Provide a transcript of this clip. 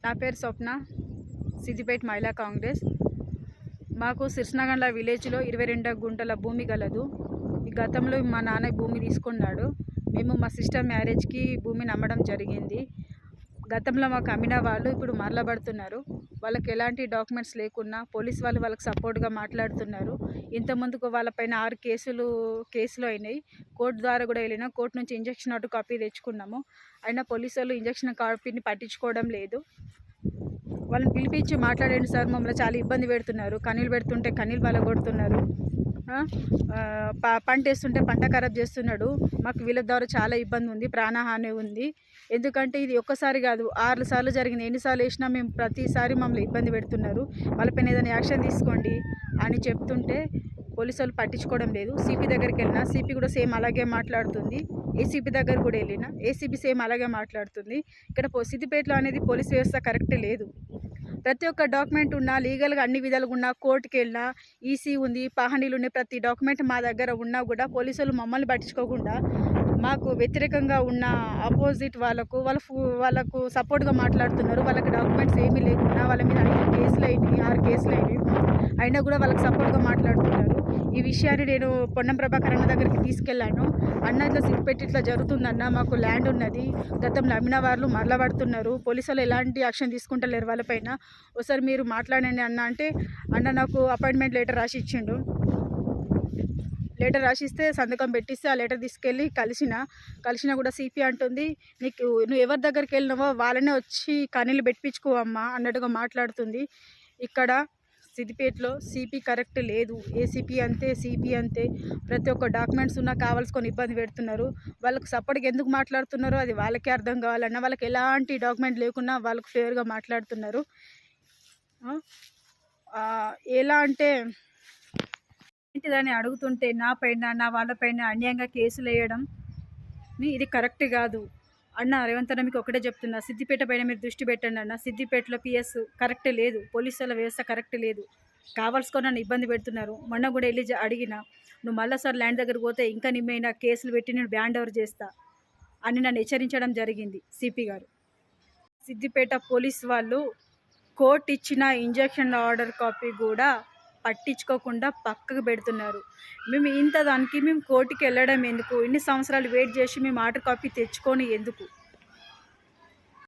నా పేరు స్వప్న, సిద్దిపేట మహిళా కాంగ్రెస్. మాకు సిర్సనగండ్ల విలేజ్లో 22 గుంటల భూమి గలదు. ఈ గతంలో మా నాన్న భూమి తీసుకున్నాడు. మేము మా సిస్టర్ మ్యారేజ్కి భూమిని అమ్మడం జరిగింది. గతంలో మాకు అమ్మిన వాళ్ళు ఇప్పుడు మరలబడుతున్నారు. వాళ్ళకి ఎలాంటి డాక్యుమెంట్స్ లేకున్నా పోలీస్ వాళ్ళు వాళ్ళకి సపోర్ట్గా మాట్లాడుతున్నారు. ఇంతకుముందుకు వాళ్ళపైన 6 కేసులు అయినాయి. కోర్టు ద్వారా కూడా వెళ్ళినా, కోర్టు నుంచి ఇంజక్షన్ ఆర్డర్ కాపీ తెచ్చుకున్నాము. అయినా పోలీసు వాళ్ళు ఇంజక్షన్ కాపీని పట్టించుకోవడం లేదు. వాళ్ళని పిలిపించి మాట్లాడండి సార్, మమ్మల్ని చాలా ఇబ్బంది పెడుతున్నారు, కన్నీళ్ళు పెడుతుంటే కన్నీళ్ళు పలగొడుతున్నారు, పంట వేస్తుంటే పంట ఖరాబ్ చేస్తున్నాడు. మాకు వీళ్ళ ద్వారా చాలా ఇబ్బంది ఉంది, ప్రాణహాని ఉంది. ఎందుకంటే ఇది ఒక్కసారి కాదు, 6 సార్లు జరిగింది. ఎన్నిసార్లు వేసినా మేము ప్రతిసారి మమ్మల్ని ఇబ్బంది పెడుతున్నారు. వాళ్ళపైన ఏదైనా యాక్షన్ తీసుకోండి అని చెప్తుంటే పోలీసు వాళ్ళు పట్టించుకోవడం లేదు. సిపి దగ్గరికి వెళ్ళినా సిపి కూడా సేమ్ అలాగే మాట్లాడుతుంది. ఏసీపీ దగ్గర కూడా వెళ్ళినా ఏసీపీ సేమ్ అలాగే మాట్లాడుతుంది. ఇక్కడ సిద్దిపేటలో అనేది పోలీస్ వ్యవస్థ కరెక్ట్ లేదు. ప్రతి ఒక్క డాక్యుమెంట్ ఉన్నా, లీగల్గా అన్ని విధాలుగా ఉన్నా, కోర్టుకి వెళ్ళినా, ఈసీ ఉంది, పహనీలు ఉన్నాయి, ప్రతి డాక్యుమెంట్ మా దగ్గర ఉన్నా కూడా పోలీసులు మమ్మల్ని పట్టించుకోకుండా మాకు వ్యతిరేకంగా ఉన్న ఆపోజిట్ వాళ్ళకు సపోర్ట్గా మాట్లాడుతున్నారు. వాళ్ళకి డాక్యుమెంట్స్ ఏమీ లేకుండా వాళ్ళ మీద 5 కేసులు అయినాయి, 6 కేసులు అయినాయి. అయినా కూడా వాళ్ళకి సపోర్ట్గా మాట్లాడుతున్నారు. ఈ విషయాన్ని నేను పొన్నం ప్రభాకర్ అన్న దగ్గరికి తీసుకెళ్ళాను. అన్న ఇట్లా సిద్దిపేట ఇట్లా జరుగుతుందన్న, మాకు ల్యాండ్ ఉన్నది, గతంలో అమ్మిన వాళ్ళు మరల పడుతున్నారు, పోలీసులు ఎలాంటి యాక్షన్ తీసుకుంటలేరు వాళ్ళపైన, ఒకసారి మీరు మాట్లాడండి అన్న అంటే, అన్న నాకు అపాయింట్మెంట్ లెటర్ రాసి ఇచ్చిండు. లెటర్ రాసిస్తే సంతకం పెట్టిస్తే ఆ లెటర్ తీసుకెళ్ళి కలిసినా కూడా సిపి అంటుంది, నువ్వు ఎవరి దగ్గరికి వెళ్ళినావో వాళ్ళనే వచ్చి కన్నీళ్ళు పెట్టించుకోవమ్మా అన్నట్టుగా మాట్లాడుతుంది. ఇక్కడ సిద్దిపేటలో సిపి కరెక్ట్ లేదు. ఏసీపీ అంతే, సిపి అంతే. ప్రతి ఒక్క డాక్యుమెంట్స్ ఉన్నా కావాల్సుకొని ఇబ్బంది పెడుతున్నారు. వాళ్ళకు సపోర్ట్గా ఎందుకు మాట్లాడుతున్నారో అది వాళ్ళకే అర్థం కావాలన్నా, వాళ్ళకి ఎలాంటి డాక్యుమెంట్ లేకున్నా వాళ్ళకు ఫేవర్గా మాట్లాడుతున్నారు. ఎలా అంటే ఏంటిదని అడుగుతుంటే నా వాళ్ళపైన అన్యాయంగా కేసులు వేయడం ఇది కరెక్ట్ కాదు అన్న. రేవంత్ అన్న మీకు ఒకటే చెప్తున్నా, సిద్దిపేట పైన మీరు దృష్టి పెట్టండి అన్న. సిద్దిపేటలో పిఎస్ కరెక్ట్ లేదు, పోలీసుల వ్యవస్థ కరెక్ట్ లేదు, కావాల్సుకొని నన్ను ఇబ్బంది పెడుతున్నారు. మొన్న కూడా వెళ్ళి అడిగిన, నువ్వు మళ్ళీ సార్ ల్యాండ్ దగ్గరికి పోతే ఇంకా నిమ్మైనా కేసులు పెట్టి నేను బ్యాండ్ ఓవర్ చేస్తా అని నన్ను హెచ్చరించడం జరిగింది సిపి గారు. సిద్దిపేట పోలీస్ వాళ్ళు కోర్టు ఇచ్చిన ఇంజక్షన్ ఆర్డర్ కాపీ కూడా పట్టించుకోకుండా పక్కకు పెడుతున్నారు. మేము కోర్టుకి వెళ్ళడం ఎందుకు, ఇన్ని సంవత్సరాలు వెయిట్ చేసి మేము ఆర్డర్ కాపీ తెచ్చుకొని ఎందుకు?